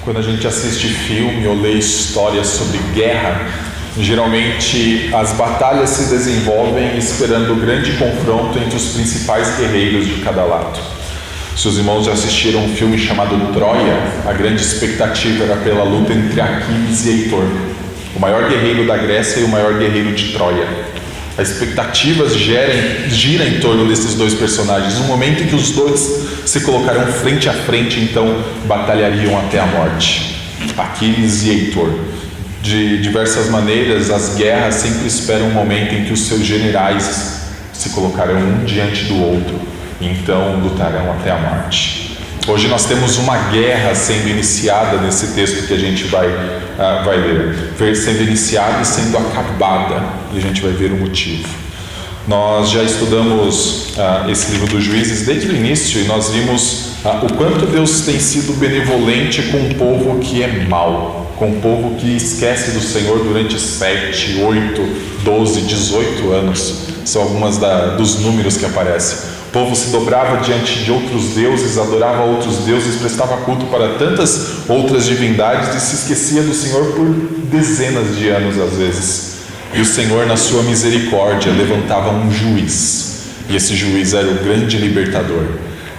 Quando a gente assiste filme ou lê histórias sobre guerra, geralmente as batalhas se desenvolvem esperando o grande confronto entre os principais guerreiros de cada lado. Se os irmãos já assistiram um filme chamado Troia, a grande expectativa era pela luta entre Aquiles e Heitor, o maior guerreiro da Grécia e o maior guerreiro de Troia. As expectativas giram em torno desses dois personagens. No momento em que os dois se colocarão frente a frente, então batalhariam até a morte. Aquiles e Heitor. De diversas maneiras, as guerras sempre esperam um momento em que os seus generais se colocarão um diante do outro, e então lutarão até a morte. Hoje nós temos uma guerra sendo iniciada nesse texto que a gente vai ler, sendo iniciada e sendo acabada, e a gente vai ver o motivo. Nós já estudamos esse livro dos Juízes desde o início, e nós vimos o quanto Deus tem sido benevolente com um povo que é mau, com um povo que esquece do Senhor durante 7, 8, 12, 18 anos, são algumas dos números que aparecem. O povo se dobrava diante de outros deuses, adorava outros deuses, prestava culto para tantas outras divindades e se esquecia do Senhor por dezenas de anos às vezes. E o Senhor, na sua misericórdia, levantava um juiz, e esse juiz era o grande libertador.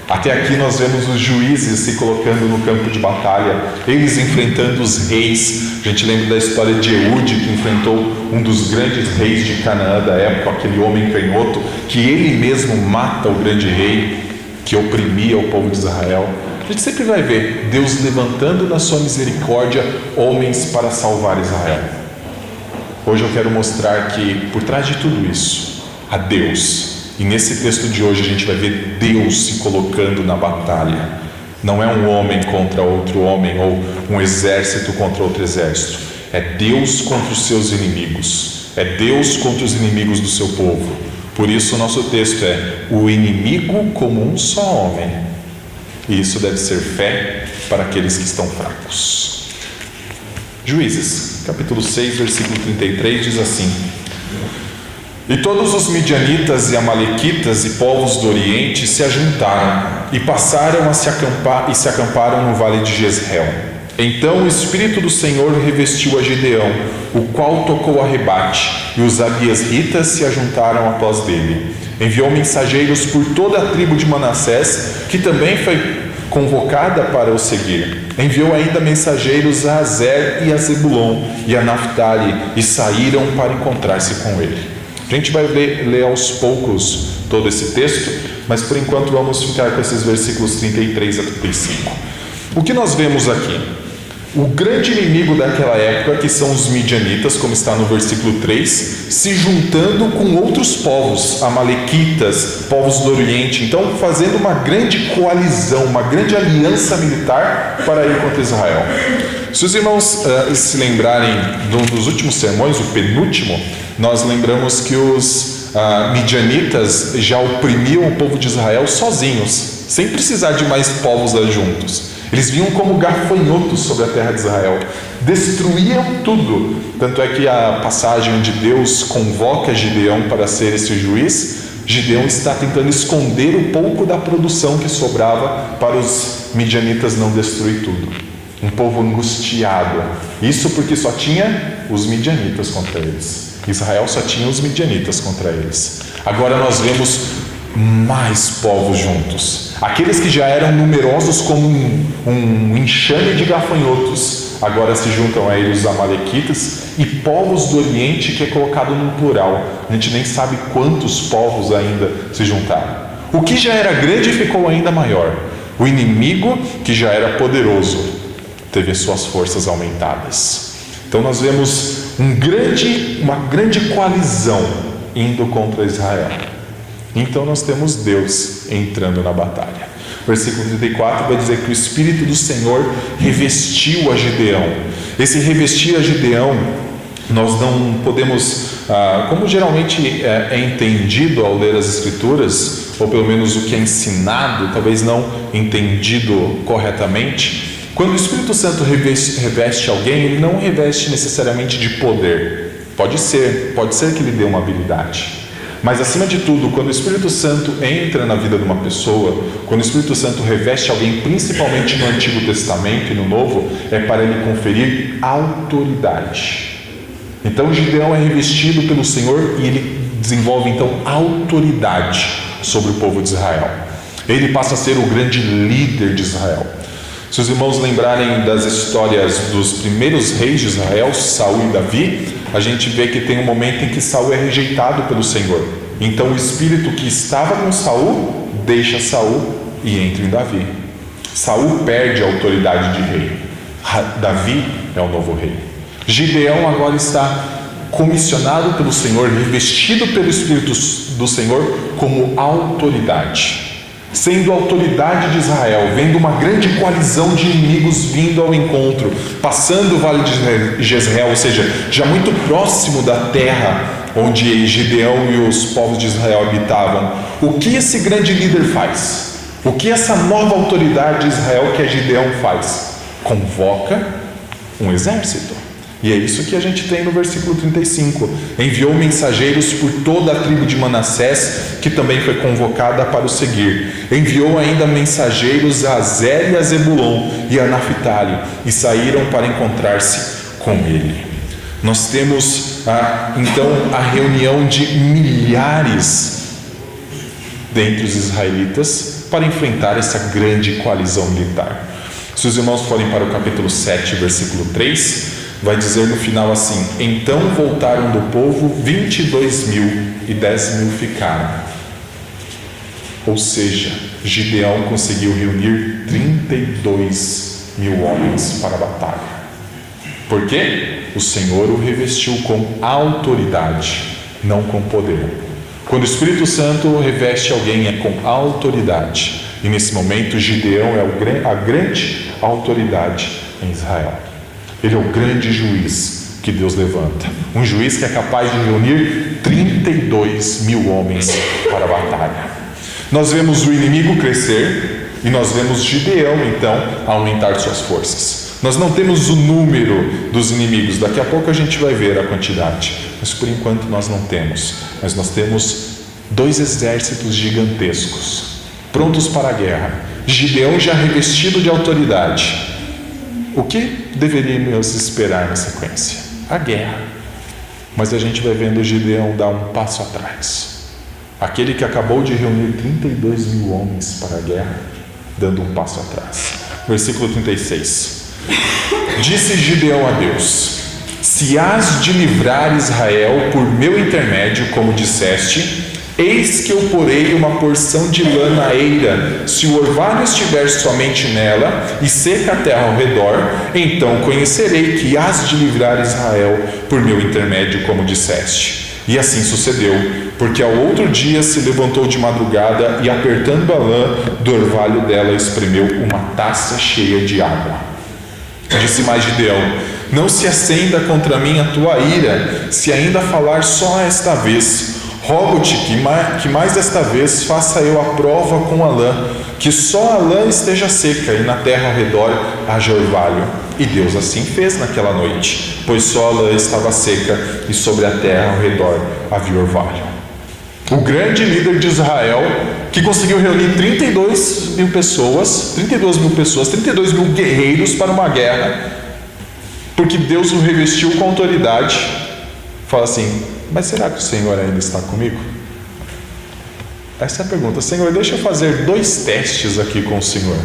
Até aqui nós vemos os juízes se colocando no campo de batalha, eles enfrentando os reis. A gente lembra da história de Eude, que enfrentou um dos grandes reis de Canaã da época, aquele homem canhoto, que ele mesmo mata o grande rei, que oprimia o povo de Israel. A gente sempre vai ver Deus levantando na sua misericórdia homens para salvar Israel. Hoje eu quero mostrar que por trás de tudo isso, há Deus. E nesse texto de hoje a gente vai ver Deus se colocando na batalha. Não é um homem contra outro homem ou um exército contra outro exército. É Deus contra os seus inimigos. É Deus contra os inimigos do seu povo. Por isso o nosso texto é o inimigo como um só homem. E isso deve ser fé para aqueles que estão fracos. Juízes, capítulo 6, versículo 33 diz assim: E todos os midianitas e amalequitas e povos do Oriente se ajuntaram e passaram a se acamparam no vale de Jezreel. Então o Espírito do Senhor revestiu a Gideão, o qual tocou a rebate, e os abiesritas se ajuntaram após dele. Enviou mensageiros por toda a tribo de Manassés, que também foi convocada para o seguir. Enviou ainda mensageiros a Azer e a Zebulon e a Naftali, e saíram para encontrar-se com ele. A gente vai ler aos poucos todo esse texto, mas por enquanto vamos ficar com esses versículos 33 a 35. O que nós vemos aqui? O grande inimigo daquela época, que são os midianitas, como está no versículo 3, se juntando com outros povos, amalequitas, povos do Oriente, então fazendo uma grande coalizão, uma grande aliança militar para ir contra Israel. Se os irmãos se lembrarem dos últimos sermões, o penúltimo, nós lembramos que os midianitas já oprimiam o povo de Israel sozinhos, sem precisar de mais povos juntos. Eles vinham como gafanhotos sobre a terra de Israel, destruíam tudo. Tanto é que a passagem onde Deus convoca Gideão para ser esse juiz, Gideão está tentando esconder um pouco da produção que sobrava para os midianitas não destruir tudo. Um povo angustiado. Isso porque só tinha os midianitas contra eles. Israel só tinha os midianitas contra eles. Agora nós vemos mais povos juntos. Aqueles que já eram numerosos como um enxame de gafanhotos, agora se juntam a eles os amalequitas e povos do Oriente, que é colocado no plural. A gente nem sabe quantos povos ainda se juntaram. O que já era grande ficou ainda maior. O inimigo, que já era poderoso, teve suas forças aumentadas. Então nós vemos uma grande coalizão indo contra Israel. Então nós temos Deus entrando na batalha. Versículo 34 vai dizer que o Espírito do Senhor revestiu a Gideão. Esse revestir a Gideão, nós não podemos, como geralmente é entendido ao ler as Escrituras, ou pelo menos o que é ensinado, talvez não entendido corretamente. Quando o Espírito Santo reveste alguém, ele não reveste necessariamente de poder. Pode ser que lhe dê uma habilidade. Mas acima de tudo, quando o Espírito Santo entra na vida de uma pessoa, quando o Espírito Santo reveste alguém, principalmente no Antigo Testamento e no Novo, é para ele conferir autoridade. Então Gideão é revestido pelo Senhor e ele desenvolve então autoridade sobre o povo de Israel. Ele passa a ser o grande líder de Israel. Se os irmãos lembrarem das histórias dos primeiros reis de Israel, Saul e Davi, a gente vê que tem um momento em que Saul é rejeitado pelo Senhor. Então o espírito que estava com Saul deixa Saul e entra em Davi. Saul perde a autoridade de rei. Davi é o novo rei. Gideão agora está comissionado pelo Senhor, revestido pelo Espírito do Senhor como autoridade. Sendo a autoridade de Israel, vendo uma grande coalizão de inimigos vindo ao encontro, passando o vale de Jezreel, ou seja, já muito próximo da terra onde Gideão e os povos de Israel habitavam. O que esse grande líder faz? O que essa nova autoridade de Israel, que é Gideão, faz? Convoca um exército. E é isso que a gente tem no versículo 35. Enviou mensageiros por toda a tribo de Manassés, que também foi convocada para o seguir. Enviou ainda mensageiros a Azer e a Zebulon e a Naphtali, e saíram para encontrar-se com ele. Nós temos então a reunião de milhares dentre os israelitas para enfrentar essa grande coalizão militar. Se os irmãos forem para o capítulo 7, versículo 3, vai dizer no final assim: então voltaram do povo 22.000 e 10.000 ficaram. Ou seja, Gideão conseguiu reunir 32.000 homens para a batalha. Por quê? O Senhor o revestiu com autoridade, não com poder. Quando o Espírito Santo reveste alguém é com autoridade. E nesse momento Gideão é a grande autoridade em Israel. Ele é o grande juiz que Deus levanta. Um juiz que é capaz de reunir 32.000 homens para a batalha. Nós vemos o inimigo crescer e nós vemos Gideão, então, aumentar suas forças. Nós não temos o número dos inimigos. Daqui a pouco a gente vai ver a quantidade. Mas por enquanto nós não temos. Mas nós temos 2 exércitos gigantescos, prontos para a guerra. Gideão já revestido de autoridade. O que deveríamos esperar na sequência? A guerra. Mas a gente vai vendo Gideão dar um passo atrás. Aquele que acabou de reunir 32.000 homens para a guerra, dando um passo atrás. Versículo 36. Disse Gideão a Deus: se hás de livrar Israel por meu intermédio, como disseste, eis que eu porei uma porção de lã na eira. Se o orvalho estiver somente nela e seca a terra ao redor, então conhecerei que hás de livrar Israel por meu intermédio, como disseste. E assim sucedeu, porque ao outro dia se levantou de madrugada e, apertando a lã do orvalho dela, espremeu uma taça cheia de água. Disse mais Gideão: não se acenda contra mim a tua ira, se ainda falar só esta vez. Rogo-te que mais desta vez faça eu a prova com a lã, que só a lã esteja seca e na terra ao redor haja orvalho. E Deus assim fez naquela noite, pois só a lã estava seca e sobre a terra ao redor havia orvalho. O grande líder de Israel, que conseguiu reunir 32.000 pessoas, 32.000 guerreiros para uma guerra, porque Deus o revestiu com autoridade, fala assim: mas será que o Senhor ainda está comigo? Essa é a pergunta. Senhor, deixa eu fazer 2 testes aqui com o Senhor,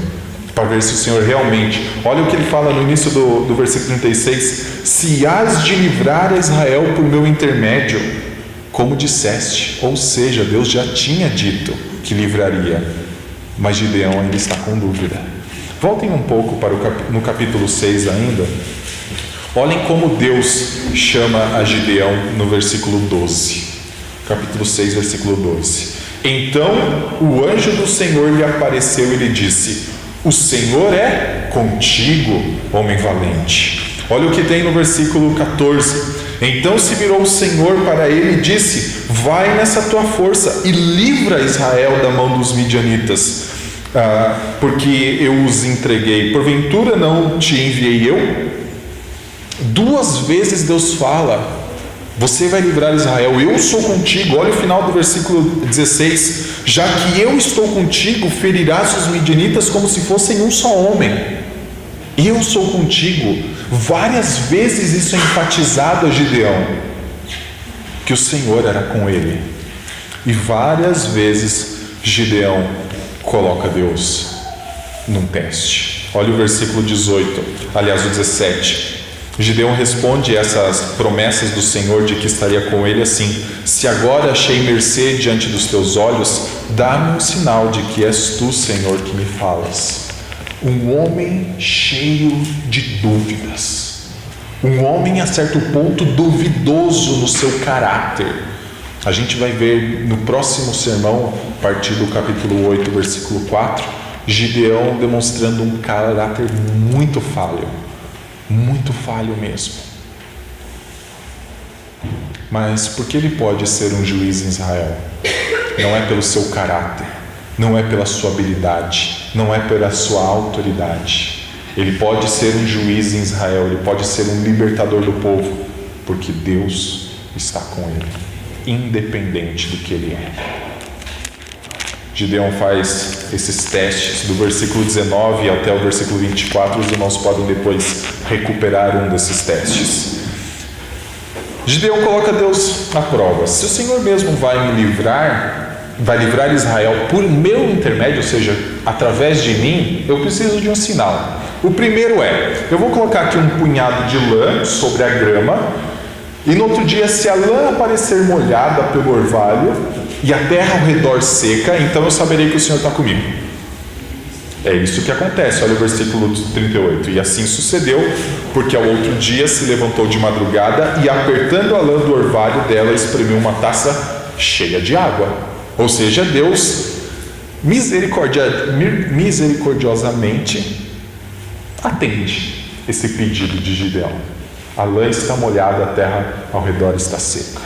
para ver se o Senhor realmente... Olha o que ele fala no início do versículo 36. Se hás de livrar a Israel por meu intermédio, como disseste. Ou seja, Deus já tinha dito que livraria, mas Gideão ainda está com dúvida. Voltem um pouco para no capítulo 6 ainda. Olhem como Deus chama a Gideão no versículo 12. Capítulo 6, versículo 12. Então o anjo do Senhor lhe apareceu e lhe disse: o Senhor é contigo, homem valente. Olha o que tem no versículo 14. Então se virou o Senhor para ele e disse: vai nessa tua força e livra Israel da mão dos midianitas, porque eu os entreguei. Porventura não te enviei eu? 2 vezes Deus fala Você vai livrar Israel, eu sou contigo. Olha o final do versículo 16: já que eu estou contigo, ferirás os midianitas como se fossem um só homem. Eu sou contigo. Várias vezes isso é enfatizado a Gideão, que o Senhor era com ele. E várias vezes Gideão coloca Deus num teste. Olha o versículo 18, aliás o 17. Gideão responde essas promessas do Senhor de que estaria com ele assim: se agora achei mercê diante dos teus olhos, dá-me um sinal de que és tu, Senhor, que me falas. Um homem cheio de dúvidas, um homem a certo ponto duvidoso no seu caráter. A gente vai ver no próximo sermão, a partir do capítulo 8, versículo 4, Gideão demonstrando um caráter muito falho mesmo. Mas por que ele pode ser um juiz em Israel? Não é pelo seu caráter, não é pela sua habilidade, não é pela sua autoridade. Ele pode ser um juiz em Israel, ele pode ser um libertador do povo, porque Deus está com ele, independente do que ele é. Gideão faz esses testes do versículo 19 até o versículo 24. Os irmãos podem depois recuperar um desses testes. Gideão coloca Deus à prova. Se o Senhor mesmo vai livrar Israel por meu intermédio, ou seja, através de mim, eu preciso de um sinal. O primeiro eu vou colocar aqui um punhado de lã sobre a grama, e no outro dia, se a lã aparecer molhada pelo orvalho e a terra ao redor seca, então eu saberei que o Senhor está comigo. É isso que acontece. Olha o versículo 38. E assim sucedeu, porque ao outro dia se levantou de madrugada e, apertando a lã do orvalho dela, espremeu uma taça cheia de água. Ou seja, Deus misericordiosamente atende esse pedido de Gideão. A lã está molhada, a terra ao redor está seca.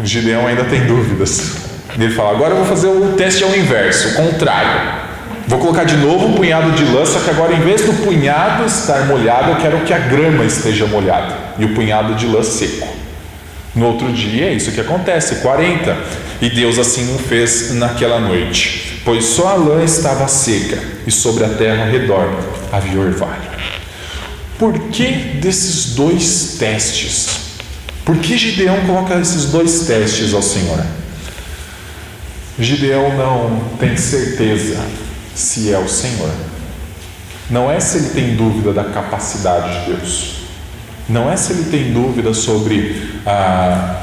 Gideão ainda tem dúvidas. Ele fala: agora eu vou fazer o teste ao inverso, o contrário. Vou colocar de novo um punhado de lã, só que agora, em vez do punhado estar molhado, eu quero que a grama esteja molhada e o punhado de lã seco. No outro dia é isso que acontece, 40. E Deus assim o fez naquela noite, pois só a lã estava seca e sobre a terra ao redor havia orvalho. Por que desses dois testes? Por que Gideão coloca esses dois testes ao Senhor? Gideão não tem certeza se é o Senhor. Não é se ele tem dúvida da capacidade de Deus. Não é se ele tem dúvida sobre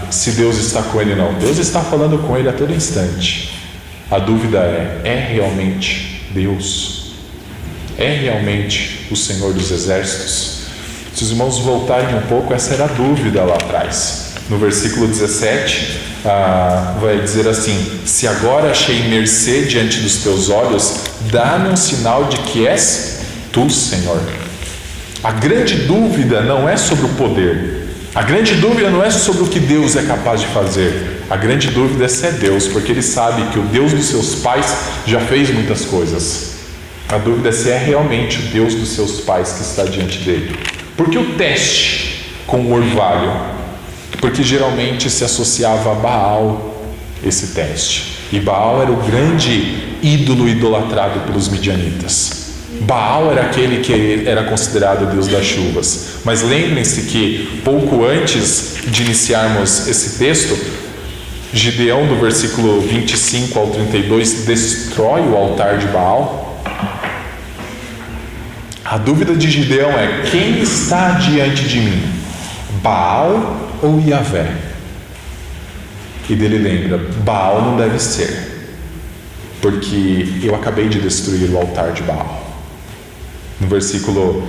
se Deus está com ele, não. Deus está falando com ele a todo instante. A dúvida é realmente Deus? É realmente o Senhor dos Exércitos? Se os irmãos voltarem um pouco, essa era a dúvida lá atrás. No versículo 17, vai dizer assim: se agora achei mercê diante dos teus olhos, dá-me um sinal de que és tu, Senhor. A grande dúvida não é sobre o poder. A grande dúvida não é sobre o que Deus é capaz de fazer. A grande dúvida é se é Deus, porque ele sabe que o Deus dos seus pais já fez muitas coisas. A dúvida é se é realmente o Deus dos seus pais que está diante dele. Por que o teste com o orvalho? Porque geralmente se associava a Baal esse teste. E Baal era o grande ídolo idolatrado pelos midianitas. Baal era aquele que era considerado o Deus das chuvas. Mas lembrem-se que pouco antes de iniciarmos esse texto, Gideão, do versículo 25 ao 32, destrói o altar de Baal. A dúvida de Gideão é: quem está diante de mim? Baal ou Yahvé? E dele lembra: Baal não deve ser, porque eu acabei de destruir o altar de Baal. No versículo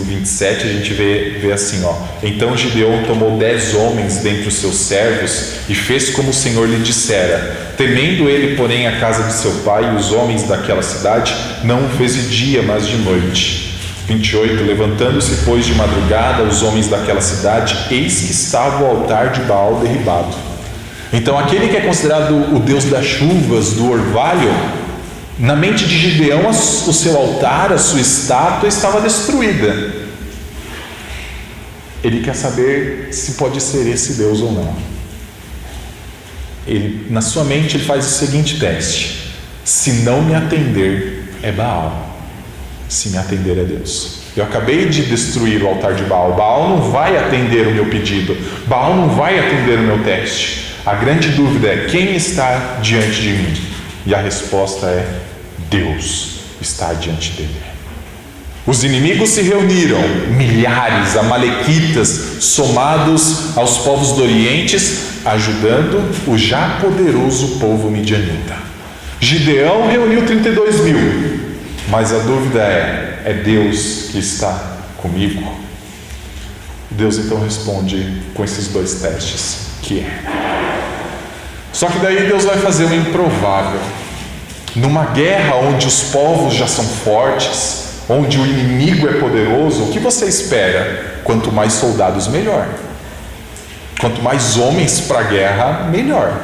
27 a gente vê assim, então Gideão tomou 10 homens dentre os seus servos e fez como o Senhor lhe dissera. Temendo ele, porém, a casa de seu pai e os homens daquela cidade, não o fez de dia, mas de noite. 28, levantando-se, pois, de madrugada, os homens daquela cidade, eis que estava o altar de Baal derribado. Então aquele que é considerado o Deus das chuvas, do orvalho, na mente de Gideão, o seu altar, a sua estátua estava destruída. Ele quer saber se pode ser esse Deus ou não. Na sua mente ele faz o seguinte teste: se não me atender, é Baal. Se me atender, é Deus. Eu acabei de destruir o altar de Baal. Baal não vai atender o meu pedido. Baal não vai atender o meu teste. A grande dúvida é: quem está diante de mim? E a resposta é: Deus está diante dele. Os inimigos se reuniram, milhares, amalequitas, somados aos povos do Oriente, ajudando o já poderoso povo midianita. Gideão reuniu 32 mil, mas a dúvida é Deus que está comigo? Deus então responde com esses dois testes, que é. Só que daí Deus vai fazer o improvável. Numa guerra onde os povos já são fortes, onde o inimigo é poderoso, o que você espera? Quanto mais soldados, melhor. Quanto mais homens para a guerra, melhor.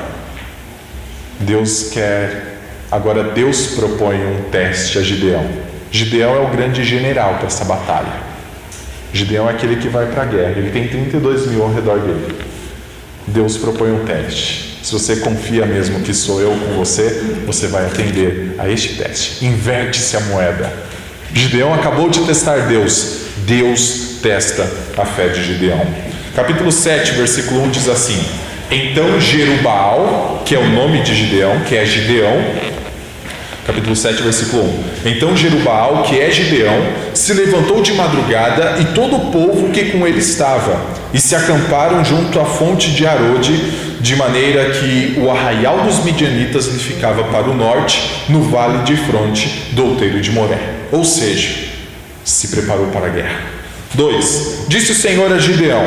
Agora Deus propõe um teste a Gideão. Gideão é o grande general para essa batalha. Gideão é aquele que vai para a guerra. Ele tem 32 mil ao redor dele. Deus propõe um teste. Se você confia mesmo que sou eu com você, você vai atender a este teste. Inverte-se a moeda. Gideão acabou de testar Deus. Deus testa a fé de Gideão. Capítulo 7, versículo 1 diz assim: então Jerubaal, que é o nome de Gideão, que é Gideão. Capítulo 7, versículo 1. Então Jerubaal, que é Gideão, se levantou de madrugada e todo o povo que com ele estava, e se acamparam junto à fonte de Arode, de maneira que o arraial dos midianitas lhe ficava para o norte, no vale de fronte do outeiro de Moré. Ou seja, se preparou para a guerra. 2. Disse o Senhor a Gideão: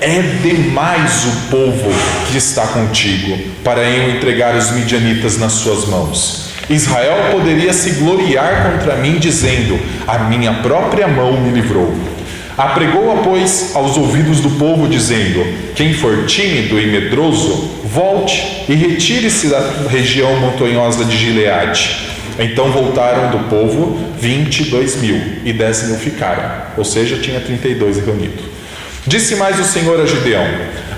é demais o povo que está contigo, para eu entregar os midianitas nas suas mãos. Israel poderia se gloriar contra mim, dizendo: a minha própria mão me livrou. Apregou-a, pois, aos ouvidos do povo, dizendo: quem for tímido e medroso, volte e retire-se da região montanhosa de Gileade. Então voltaram do povo 22 mil, e 10 mil ficaram, ou seja, tinha 32 reunidos. Disse mais o Senhor a Gideão: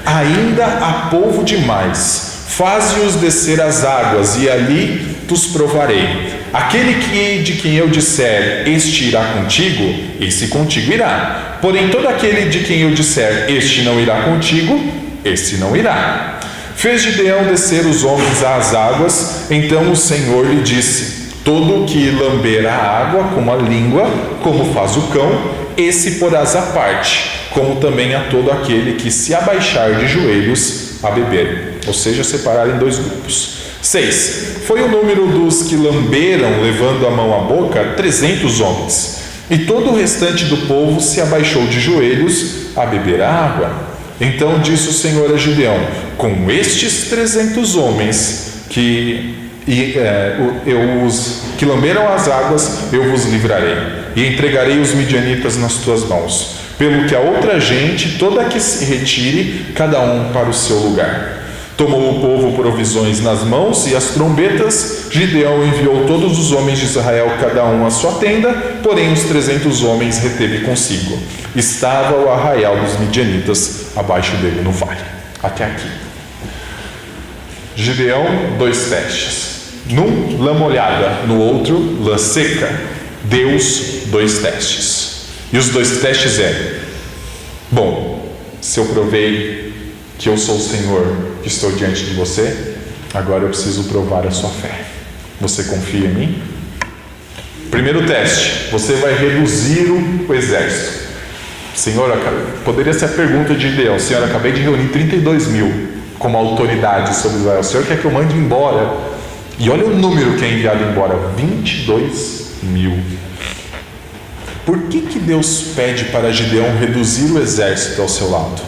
ainda há povo demais, faze-os descer as águas, e ali os provarei. Aquele de quem eu disser, este irá contigo, esse contigo irá. Porém, todo aquele de quem eu disser, este não irá contigo, este não irá. Fez Gideão descer os homens às águas. Então o Senhor lhe disse: todo que lamber a água com a língua, como faz o cão, esse porás à parte, como também a todo aquele que se abaixar de joelhos a beber. Ou seja, separar em 2 grupos. 6. Foi o número dos que lamberam, levando a mão à boca, 300 homens. E todo o restante do povo se abaixou de joelhos a beber a água. Então disse o Senhor a Gideão: com estes 300 homens que lamberam as águas, eu vos livrarei, e entregarei os midianitas nas tuas mãos, pelo que a outra gente, toda que se retire, cada um para o seu lugar. Tomou o povo provisões nas mãos e as trombetas. Gideão enviou todos os homens de Israel, cada um à sua tenda, porém os 300 homens reteve consigo. Estava o arraial dos midianitas abaixo dele no vale. Até aqui. Gideão, 2 testes. Num, lã molhada, no outro, lã seca. Deus, 2 testes. E os 2 testes bom, se eu provei que eu sou o Senhor que estou diante de você, agora eu preciso provar a sua fé. Você confia em mim? Primeiro teste: você vai reduzir o exército. Senhor, poderia ser a pergunta de Gideão: Senhor, acabei de reunir 32 mil como autoridade sobre Israel. O Senhor quer que eu mande embora? E olha o número que é enviado embora: 22 mil. Por que Deus pede para Gideão reduzir o exército ao seu lado?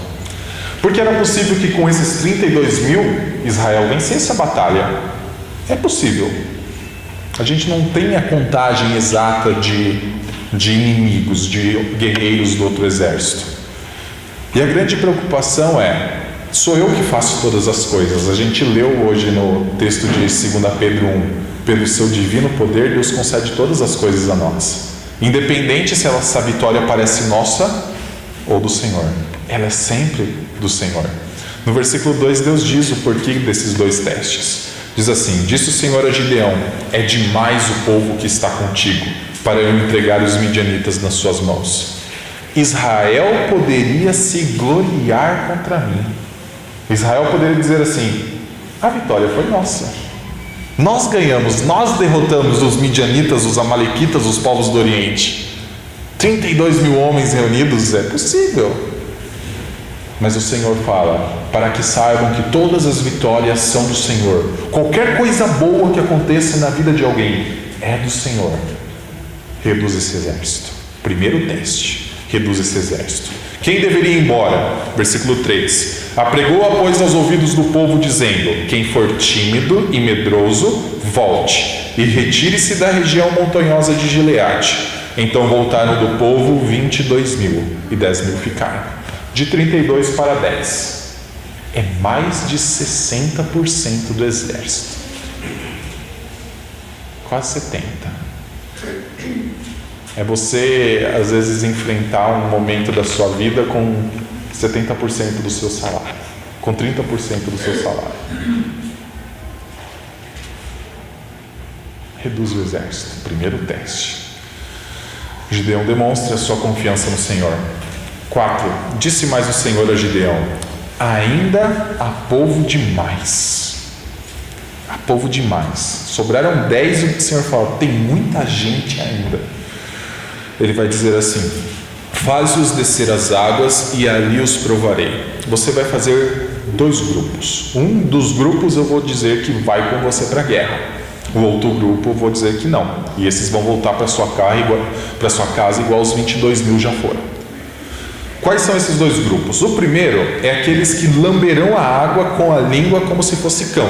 Porque era possível que com esses 32 mil Israel vencesse a batalha. É possível. A gente não tem a contagem exata de inimigos, de guerreiros do outro exército. E a grande preocupação sou eu que faço todas as coisas. A gente leu hoje no texto de 2 Pedro 1: pelo seu divino poder Deus concede todas as coisas a nós, independente se essa vitória parece nossa ou do Senhor? Ela é sempre do Senhor. No versículo 2, Deus diz o porquê desses dois testes. Diz assim: disse o Senhor a Gideão: é demais o povo que está contigo, para eu entregar os midianitas nas suas mãos. Israel poderia se gloriar contra mim. Israel poderia dizer assim: a vitória foi nossa. Nós ganhamos, nós derrotamos os midianitas, os amalequitas, os povos do Oriente. 32 mil homens reunidos, é possível. Mas o Senhor fala, para que saibam que todas as vitórias são do Senhor. Qualquer coisa boa que aconteça na vida de alguém é do Senhor. Reduz esse exército. Primeiro teste, reduz esse exército. Quem deveria ir embora? Versículo 3. Apregou-a, pois, aos ouvidos do povo, dizendo: quem for tímido e medroso, volte, e retire-se da região montanhosa de Gileade. Então voltaram do povo 22 mil, e 10 mil ficaram. De 32 para 10. É mais de 60% do exército. Quase 70%. É você, às vezes, enfrentar um momento da sua vida com 70% do seu salário, com 30% do seu salário. Reduz o exército. Primeiro teste. Gideão demonstra a sua confiança no Senhor. 4. Disse mais o Senhor a Gideão: ainda há povo demais. Há povo demais. Sobraram 10 e o Senhor fala: tem muita gente ainda. Ele vai dizer assim: faze-os descer as águas e ali os provarei. Você vai fazer 2 grupos. Um dos grupos eu vou dizer que vai com você para a guerra. O outro grupo eu vou dizer que não. E esses vão voltar para sua casa igual os 22 mil já foram. Quais são esses 2 grupos? O primeiro é aqueles que lamberão a água com a língua como se fosse cão.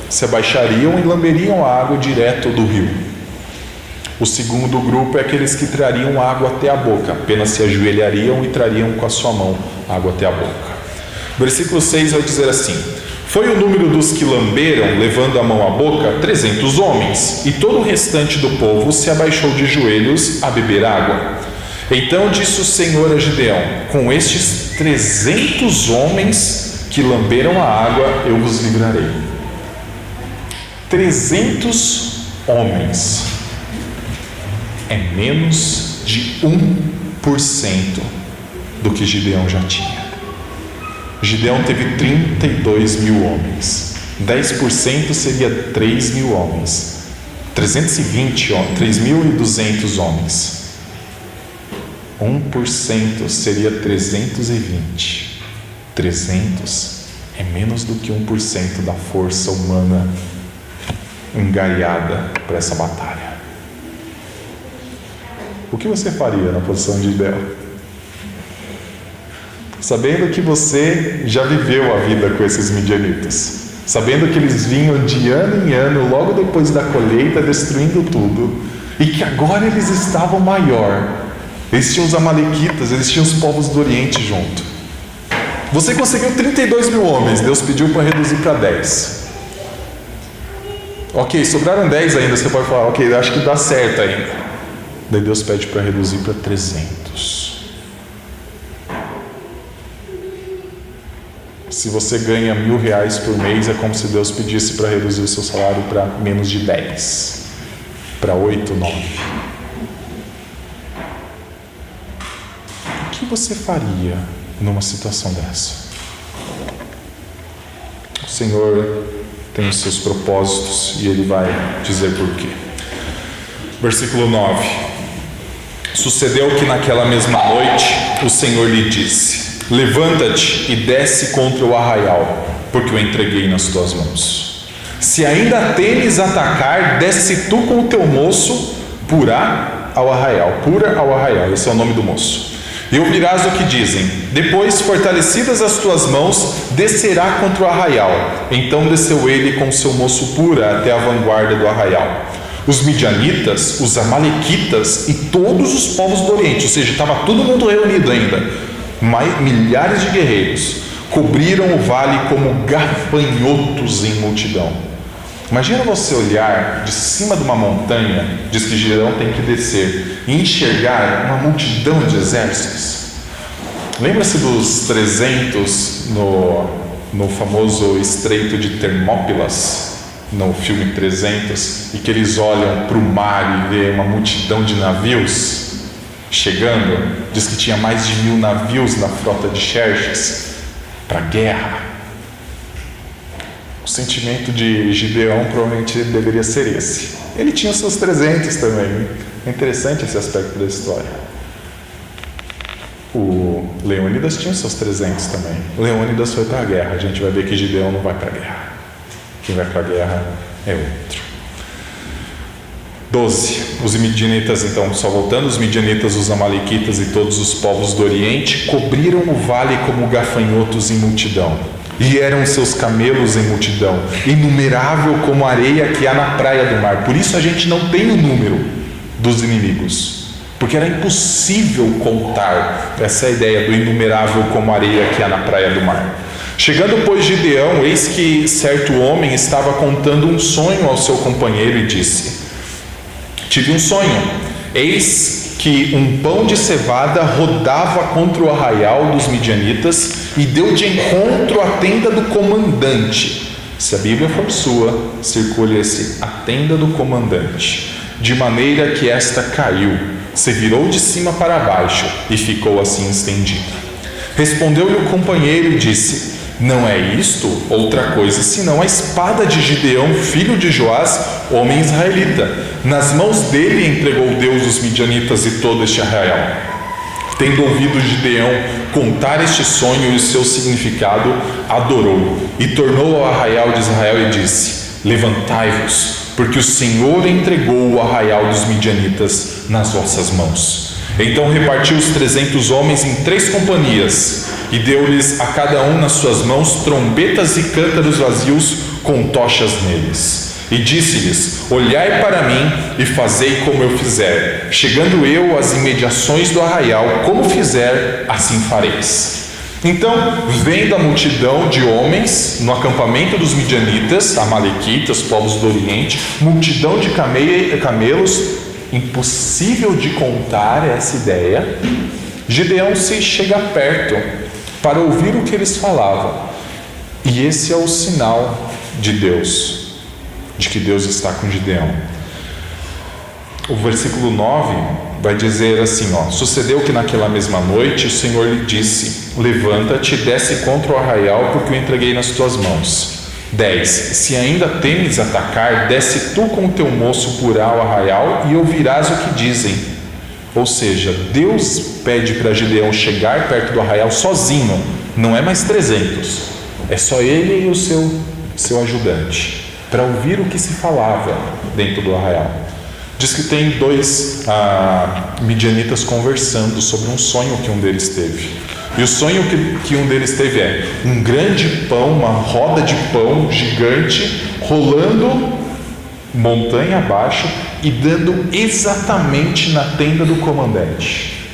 Se abaixariam e lamberiam a água direto do rio. O segundo grupo é aqueles que trariam água até a boca, apenas se ajoelhariam e trariam com a sua mão água até a boca. Versículo 6 vai dizer assim: foi o número dos que lamberam, levando a mão à boca, 300 homens, e todo o restante do povo se abaixou de joelhos a beber água. Então disse o Senhor a Gideão: com estes 300 homens que lamberam a água, eu vos livrarei. 300 homens é menos de 1% do que Gideão já tinha. Gideão teve 32 mil homens. 10% seria 3 mil homens. 3.200 homens. 1% seria 320. 300 é menos do que 1% da força humana engariada para essa batalha. O que você faria na posição de Gideão? Sabendo que você já viveu a vida com esses midianitas, sabendo que eles vinham de ano em ano, logo depois da colheita, destruindo tudo, e que agora eles estavam maior. Eles tinham os amalequitas, eles tinham os povos do Oriente junto. Você conseguiu 32 mil homens, Deus pediu para reduzir para 10. Ok, sobraram 10 ainda, você pode falar, ok, acho que dá certo ainda. Daí Deus pede para reduzir para 300. Se você ganha R$1.000 por mês, é como se Deus pedisse para reduzir o seu salário para menos de 10, para 8, 9. O que você faria numa situação dessa? O Senhor tem os seus propósitos e Ele vai dizer por quê. Versículo 9. Sucedeu que naquela mesma noite o Senhor lhe disse: levanta-te e desce contra o arraial, porque o entreguei nas tuas mãos. Se ainda temes atacar, desce tu com o teu moço pura ao arraial. Pura ao arraial, esse é o nome do moço. E ouvirás o que dizem. Depois, fortalecidas as tuas mãos, descerá contra o arraial. Então desceu ele com o seu moço pura até a vanguarda do arraial. Os midianitas, os amalequitas e todos os povos do Oriente, ou seja, estava todo mundo reunido ainda, milhares de guerreiros, cobriram o vale como gafanhotos em multidão. Imagina você olhar de cima de uma montanha, diz que Gideão tem que descer, e enxergar uma multidão de exércitos. Lembra-se dos 300 no famoso Estreito de Termópilas, no filme 300, e que eles olham para o mar e vê uma multidão de navios chegando? Diz que tinha mais de 1000 navios na frota de Xerxes para a guerra. O sentimento de Gideão provavelmente deveria ser esse. Ele tinha os seus 300 também. É interessante esse aspecto da história. O Leônidas tinha os seus 300 também. O Leônidas foi para a guerra. A gente vai ver que Gideão não vai para a guerra. Quem vai para a guerra é outro. 12. Os midianitas, então, só voltando, os midianitas, os amalequitas e todos os povos do Oriente cobriram o vale como gafanhotos em multidão. E eram seus camelos em multidão, inumerável como a areia que há na praia do mar. Por isso a gente não tem o número dos inimigos, porque era impossível contar. Essa é a ideia do inumerável como a areia que há na praia do mar. Chegando, pois, Gideão, eis que certo homem estava contando um sonho ao seu companheiro e disse: tive um sonho, eis que um pão de cevada rodava contra o arraial dos midianitas e deu de encontro à tenda do comandante. Se a Bíblia for sua, circule-se a tenda do comandante, de maneira que esta caiu, se virou de cima para baixo e ficou assim estendida. Respondeu-lhe o companheiro e disse: não é isto outra coisa senão a espada de Gideão, filho de Joás, homem israelita. Nas mãos dele entregou Deus os midianitas e todo este arraial. Tendo ouvido Gideão contar este sonho e o seu significado, adorou e tornou ao arraial de Israel e disse: levantai-vos, porque o Senhor entregou o arraial dos midianitas nas vossas mãos. Então repartiu os 300 homens em 3 companhias e deu-lhes a cada um nas suas mãos trombetas e cântaros vazios com tochas neles. E disse-lhes: olhai para mim e fazei como eu fizer. Chegando eu às imediações do arraial, como fizer, assim fareis. Então, vendo a multidão de homens no acampamento dos midianitas, amalequitas, povos do Oriente, multidão de camelos, impossível de contar essa ideia, Gideão se chega perto para ouvir o que eles falavam. E esse é o sinal de Deus, de que Deus está com Gideão. O versículo 9 vai dizer assim, sucedeu que naquela mesma noite o Senhor lhe disse: levanta-te e desce contra o arraial, porque o entreguei nas tuas mãos. 10. Se ainda temes atacar, desce tu com o teu moço por ao arraial e ouvirás o que dizem. Ou seja, Deus pede para Gideão chegar perto do arraial sozinho. Não é mais 300, é só ele e o seu ajudante, para ouvir o que se falava dentro do arraial. Diz que tem 2 midianitas conversando sobre um sonho que um deles teve. E o sonho que um deles teve é um grande pão, uma roda de pão gigante, rolando montanha abaixo e dando exatamente na tenda do comandante.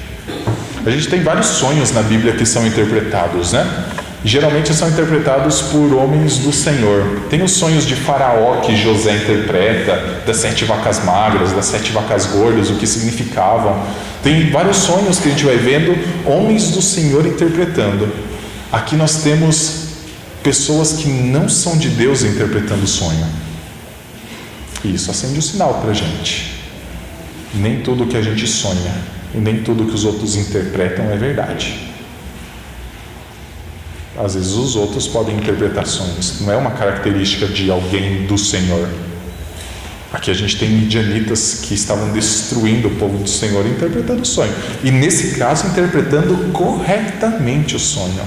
A gente tem vários sonhos na Bíblia que são interpretados, né? Geralmente são interpretados por homens do Senhor. Tem os sonhos de Faraó que José interpreta, das 7 vacas magras, das 7 vacas gordas, o que significavam. Tem vários sonhos que a gente vai vendo homens do Senhor interpretando. Aqui nós temos pessoas que não são de Deus interpretando o sonho. E isso acende um sinal para a gente. Nem tudo que a gente sonha e nem tudo que os outros interpretam é verdade. Às vezes os outros podem interpretar sonhos. Não é uma característica de alguém do Senhor. Aqui a gente tem midianitas que estavam destruindo o povo do Senhor interpretando o sonho. E nesse caso interpretando corretamente o sonho.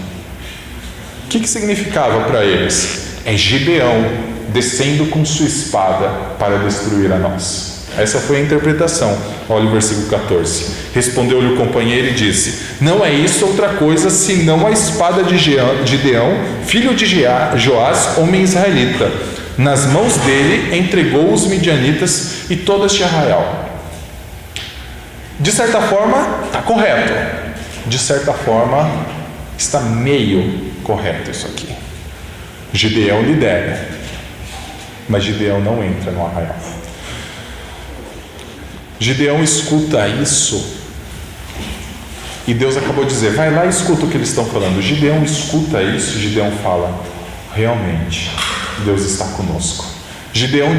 O que significava para eles? É Gideão descendo com sua espada para destruir a nós. Essa foi a interpretação. Olha o versículo 14. Respondeu-lhe o companheiro e disse: não é isso outra coisa senão a espada de Gideão, filho de Joás, homem israelita. Nas mãos dele entregou os midianitas e todo este arraial. De certa forma está correto. De certa forma está meio correto isso aqui. Gideão lidera, mas Gideão não entra no arraial. Gideão escuta isso E Deus acabou de dizer, vai lá e escuta o que eles estão falando. Gideão escuta isso, Gideão fala, realmente, Deus está conosco. Gideão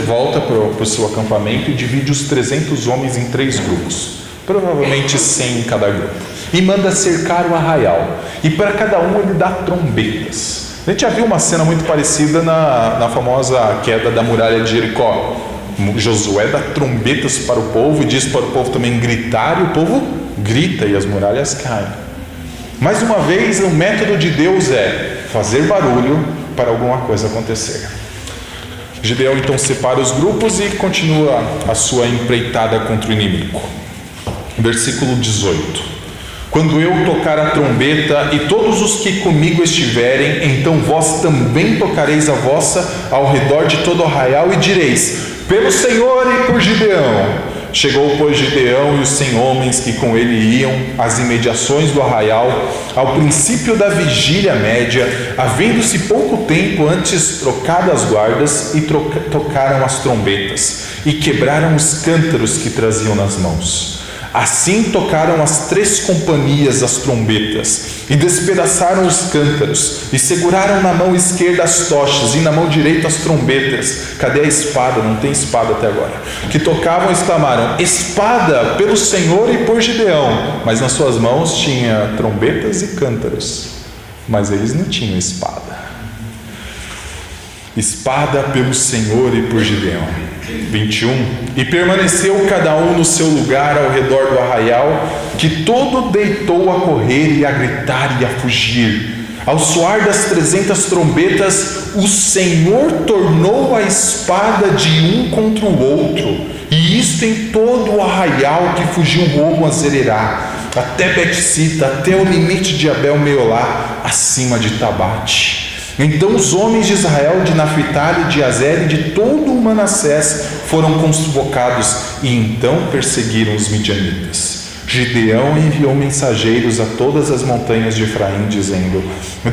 volta para o seu acampamento e divide os 300 homens em 3 grupos, provavelmente 100 em cada grupo, e manda cercar o arraial, e para cada um ele dá trombetas. A gente já viu uma cena muito parecida na famosa queda da muralha de Jericó. Josué dá trombetas para o povo e diz para o povo também gritar, e o povo grita e as muralhas caem. Mais uma vez, o método de Deus é fazer barulho para alguma coisa acontecer. Gideão então separa os grupos e continua a sua empreitada contra o inimigo. Versículo 18: quando eu tocar a trombeta e todos os que comigo estiverem, então vós também tocareis a vossa ao redor de todo o arraial e direis, pelo Senhor e por Gideão. Chegou, pois, Gideão e os 100 homens que com ele iam às imediações do arraial, ao princípio da vigília média, havendo-se pouco tempo antes trocado as guardas, e tocaram as trombetas, e quebraram os cântaros que traziam nas mãos. Assim tocaram as 3 companhias as trombetas, e despedaçaram os cântaros, e seguraram na mão esquerda as tochas, e na mão direita as trombetas. Cadê a espada? Não tem espada até agora. Que tocavam e exclamaram, espada pelo Senhor e por Gideão. Mas nas suas mãos tinha trombetas e cântaros, mas eles não tinham espada. Espada pelo Senhor e por Gideão. 21. E permaneceu cada um no seu lugar ao redor do arraial, que todo deitou a correr e a gritar e a fugir. Ao soar das 300 trombetas, o Senhor tornou a espada de um contra o outro, e isto em todo o arraial que fugiu rumo a Zererá, até Bet-sita, até o limite de Abel-meolá, acima de Tabate. Então os homens de Israel, de Naphtali, de Azer e de todo o Manassés foram convocados, e então perseguiram os midianitas. Gideão enviou mensageiros a todas as montanhas de Efraim, dizendo,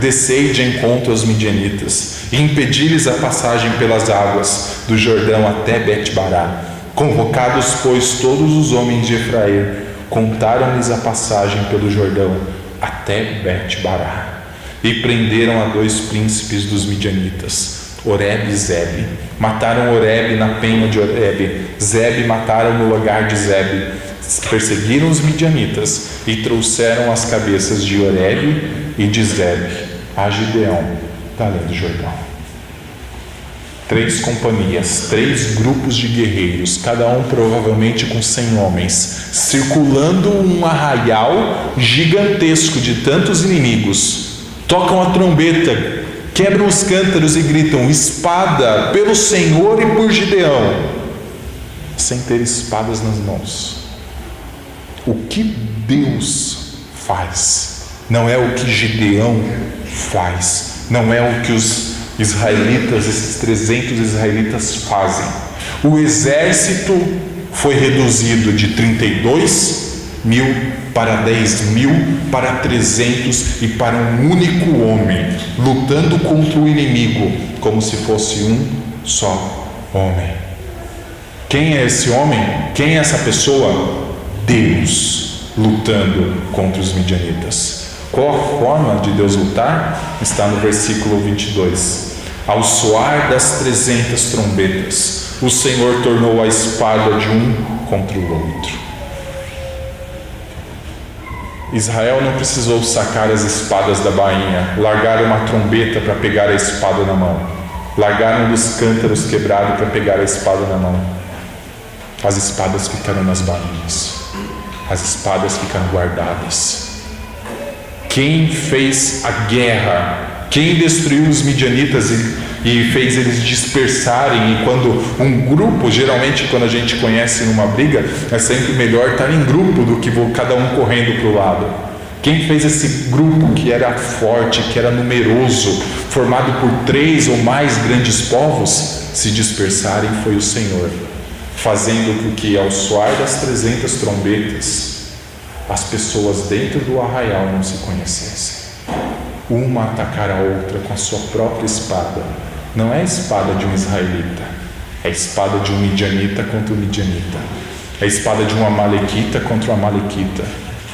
descei de encontro aos midianitas, e impedi-lhes a passagem pelas águas do Jordão até Bet-bará. Convocados, pois, todos os homens de Efraim, contaram-lhes a passagem pelo Jordão até Bet-bará. E prenderam a 2 príncipes dos midianitas, Oreb e Zebe. Mataram Oreb na penha de Oreb, Zebe mataram no lugar de Zebe. Perseguiram os midianitas e trouxeram as cabeças de Oreb e de Zebe a Gideão, da além do Jordão. 3 companhias, 3 grupos de guerreiros, cada um provavelmente com 100 homens, circulando um arraial gigantesco de tantos inimigos. Tocam a trombeta, quebram os cântaros e gritam, espada pelo Senhor e por Gideão, sem ter espadas nas mãos. O que Deus faz não é o que Gideão faz, não é o que os israelitas, esses 300 israelitas fazem. O exército foi reduzido de 32.000 para 10.000, para 300 e para um único homem, lutando contra o inimigo, como se fosse um só homem. Quem é esse homem? Quem é essa pessoa? Deus, lutando contra os midianitas. Qual a forma de Deus lutar? Está no versículo 22. Ao soar das 300 trombetas, o Senhor tornou a espada de um contra o outro. Israel não precisou sacar as espadas da bainha, largaram uma trombeta para pegar a espada na mão, largaram os cântaros quebrados para pegar a espada na mão. As espadas ficaram nas bainhas, as espadas ficaram guardadas. Quem fez a guerra, quem destruiu os midianitas e fez eles dispersarem, e quando um grupo, geralmente quando a gente conhece numa briga, é sempre melhor estar em grupo do que cada um correndo para o lado. Quem fez esse grupo que era forte, que era numeroso, formado por 3 ou mais grandes povos, se dispersarem foi o Senhor, fazendo com que ao soar das 300 trombetas, as pessoas dentro do arraial não se conhecessem. Uma atacar a outra com a sua própria espada. Não é a espada de um israelita, é a espada de um midianita contra o midianita, é a espada de um amalequita contra o amalequita,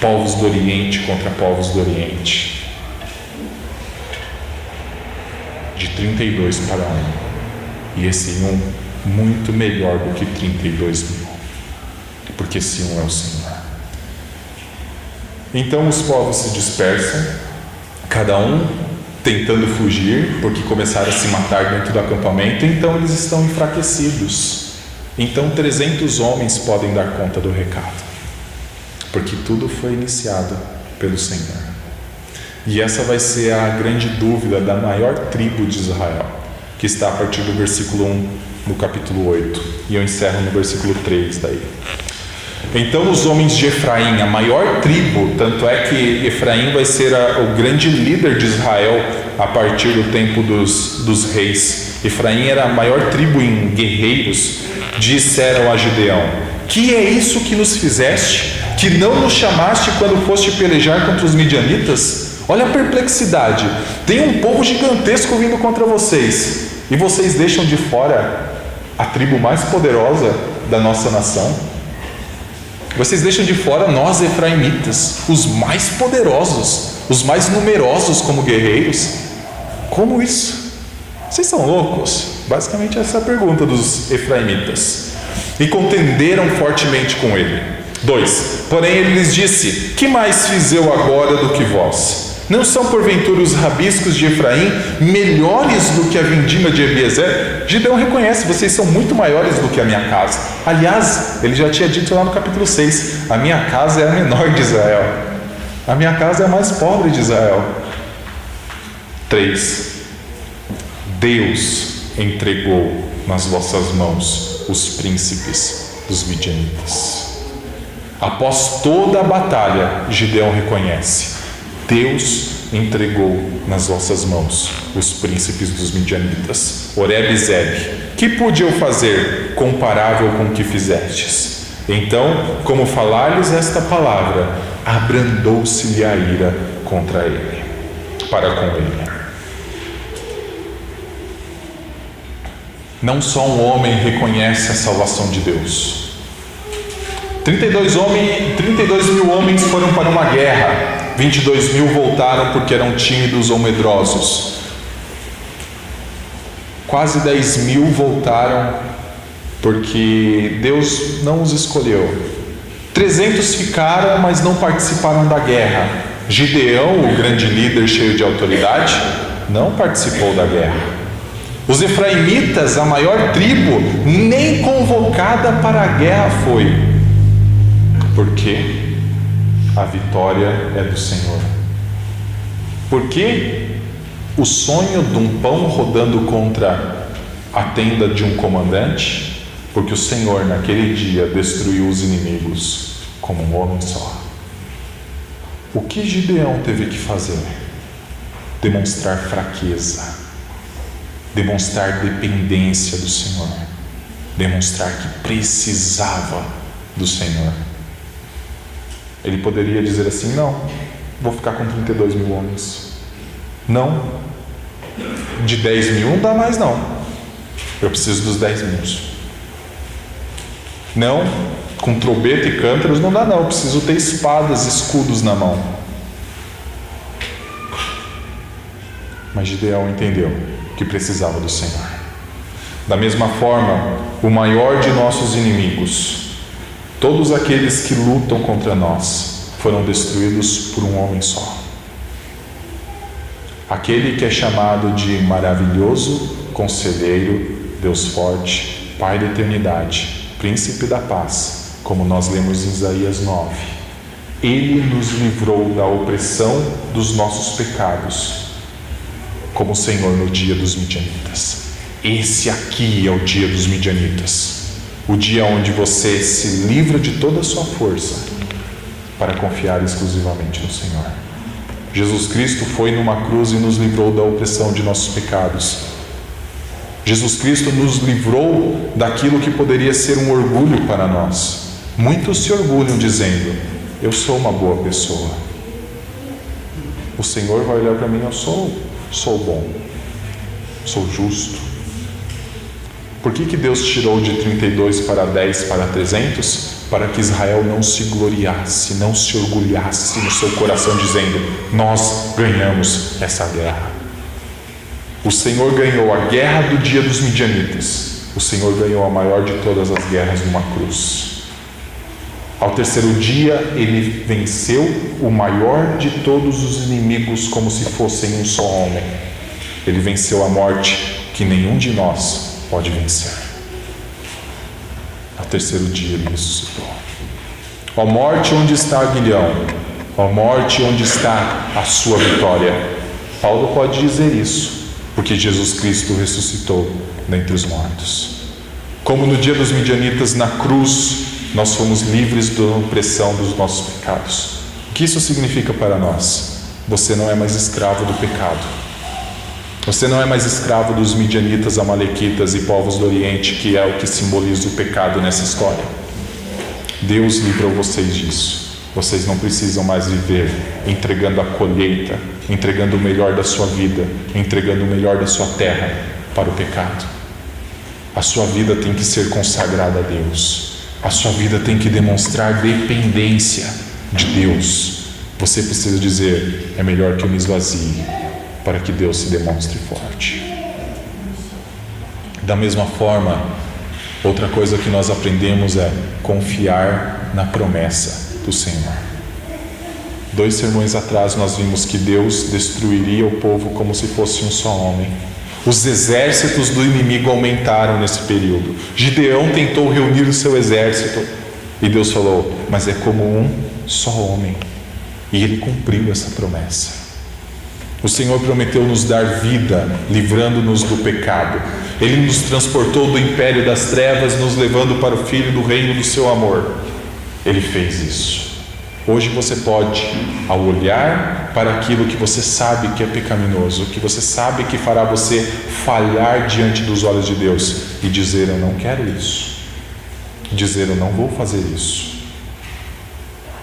povos do Oriente contra povos do Oriente. De 32 para 1. E esse 1 muito melhor do que 32 mil. Porque esse 1 é o Senhor. Então os povos se dispersam, cada um tentando fugir, porque começaram a se matar dentro do acampamento, então eles estão enfraquecidos. Então 300 homens podem dar conta do recado, porque tudo foi iniciado pelo Senhor. E essa vai ser a grande dúvida da maior tribo de Israel, que está a partir do versículo 1 do capítulo 8, e eu encerro no versículo 3 daí. Então os homens de Efraim, a maior tribo, tanto é que Efraim vai ser o grande líder de Israel a partir do tempo dos reis. Efraim era a maior tribo em guerreiros. Disseram a Gideão: que é isso que nos fizeste? Que não nos chamaste quando foste pelejar contra os midianitas? Olha a perplexidade. Tem um povo gigantesco vindo contra vocês, e vocês deixam de fora a tribo mais poderosa da nossa nação? Vocês deixam de fora nós, efraimitas, os mais poderosos, os mais numerosos como guerreiros? Como isso? Vocês são loucos? Basicamente essa é a pergunta dos efraimitas. E contenderam fortemente com ele. 2. Porém ele lhes disse: que mais fiz eu agora do que vós? Não são porventura os rabiscos de Efraim melhores do que a vindima de Ebiezer? Gideão reconhece: vocês são muito maiores do que a minha casa. Aliás, ele já tinha dito lá no capítulo 6, a minha casa é a menor de Israel. A minha casa é a mais pobre de Israel. 3. Deus entregou nas vossas mãos os príncipes dos midianitas. Após toda a batalha, Gideão reconhece: Deus entregou nas vossas mãos os príncipes dos midianitas, Oreb e Zeb. Que pude eu fazer comparável com o que fizestes? Então, como falar-lhes esta palavra, abrandou-se-lhe a ira contra ele, para com ele. Não só um homem reconhece a salvação de Deus. 32 mil homens foram para uma guerra. 22 mil voltaram porque eram tímidos ou medrosos. Quase 10 mil voltaram porque Deus não os escolheu. 300 ficaram, mas não participaram da guerra. Gideão, o grande líder cheio de autoridade, não participou da guerra. Os efraimitas, a maior tribo, nem convocada para a guerra foi. Porque a vitória é do Senhor. Porque o sonho de um pão rodando contra a tenda de um comandante, porque o Senhor naquele dia destruiu os inimigos como um homem só. O que Gideão teve que fazer? Demonstrar fraqueza, demonstrar dependência do Senhor, demonstrar que precisava do Senhor. Ele poderia dizer assim: não, vou ficar com 32 mil homens. Não, de 10 mil não dá mais não, eu preciso dos 10 mil. Não, com trombeta e cântaros não dá não, eu preciso ter espadas, escudos na mão. Mas Gideão entendeu que precisava do Senhor. Da mesma forma, o maior de nossos inimigos, todos aqueles que lutam contra nós, foram destruídos por um homem só. Aquele que é chamado de maravilhoso, conselheiro, Deus forte, Pai da eternidade, príncipe da paz, como nós lemos em Isaías 9. Ele nos livrou da opressão dos nossos pecados, como o Senhor no dia dos midianitas. Esse aqui é o dia dos midianitas, o dia onde você se livra de toda a sua força para confiar exclusivamente no Senhor. Jesus Cristo foi numa cruz e nos livrou da opressão de nossos pecados. Jesus Cristo nos livrou daquilo que poderia ser um orgulho para nós. Muitos se orgulham dizendo: eu sou uma boa pessoa. O Senhor vai olhar para mim: eu sou bom, sou justo. Por que Deus tirou de 32 para 10 para 300? para que Israel não se gloriasse, não se orgulhasse no seu coração, dizendo: nós ganhamos essa guerra. O Senhor ganhou a guerra do dia dos midianitas. O Senhor ganhou a maior de todas as guerras numa cruz. Ao terceiro dia, Ele venceu o maior de todos os inimigos como se fossem um só homem. Ele venceu a morte que nenhum de nós pode vencer. Ao terceiro dia, Ele ressuscitou. Ó morte, onde está o aguilhão? Ó morte, onde está a sua vitória? Paulo pode dizer isso, porque Jesus Cristo ressuscitou dentre os mortos. Como no dia dos midianitas, na cruz, nós fomos livres da opressão dos nossos pecados. O que isso significa para nós? Você não é mais escravo do pecado. Você não é mais escravo dos midianitas, amalequitas e povos do Oriente, que é o que simboliza o pecado nessa história. Deus livrou vocês disso. Vocês não precisam mais viver entregando a colheita, entregando o melhor da sua vida, entregando o melhor da sua terra para o pecado. A sua vida tem que ser consagrada a Deus. A sua vida tem que demonstrar dependência de Deus. Você precisa dizer: é melhor que eu me esvazie, para que Deus se demonstre forte. Da mesma forma, outra coisa que nós aprendemos é confiar na promessa do Senhor. 2 sermões atrás nós vimos que Deus destruiria o povo como se fosse um só homem. Os exércitos do inimigo aumentaram nesse período. Gideão tentou reunir o seu exército e Deus falou: mas é como um só homem. E Ele cumpriu essa promessa. O Senhor prometeu nos dar vida, livrando-nos do pecado. Ele nos transportou do império das trevas, nos levando para o Filho do reino do seu amor. Ele fez isso. Hoje você pode, ao olhar para aquilo que você sabe que é pecaminoso, que você sabe que fará você falhar diante dos olhos de Deus, e dizer: eu não quero isso. Dizer: eu não vou fazer isso.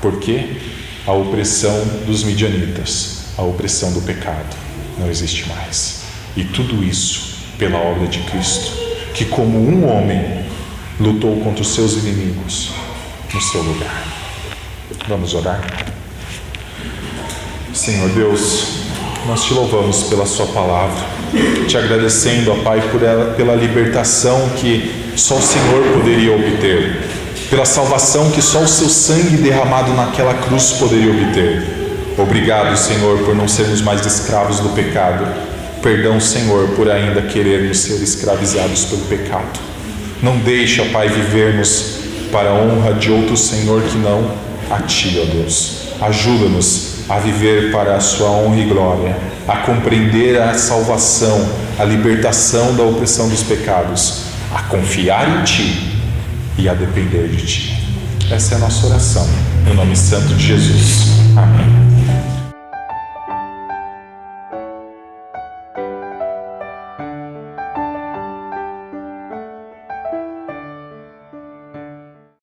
Porque a opressão dos midianitas, a opressão do pecado, não existe mais. E tudo isso pela obra de Cristo, que como um homem lutou contra os seus inimigos no seu lugar. Vamos orar? Senhor Deus, nós te louvamos pela sua palavra, te agradecendo, ó Pai, pela libertação que só o Senhor poderia obter, pela salvação que só o seu sangue derramado naquela cruz poderia obter. Obrigado, Senhor, por não sermos mais escravos do pecado. Perdão, Senhor, por ainda querermos ser escravizados pelo pecado. Não deixe, ó Pai, vivermos para a honra de outro Senhor que não a Ti, ó Deus. Ajuda-nos a viver para a Sua honra e glória, a compreender a salvação, a libertação da opressão dos pecados, a confiar em Ti e a depender de Ti. Essa é a nossa oração, no nome santo de Jesus. Amém.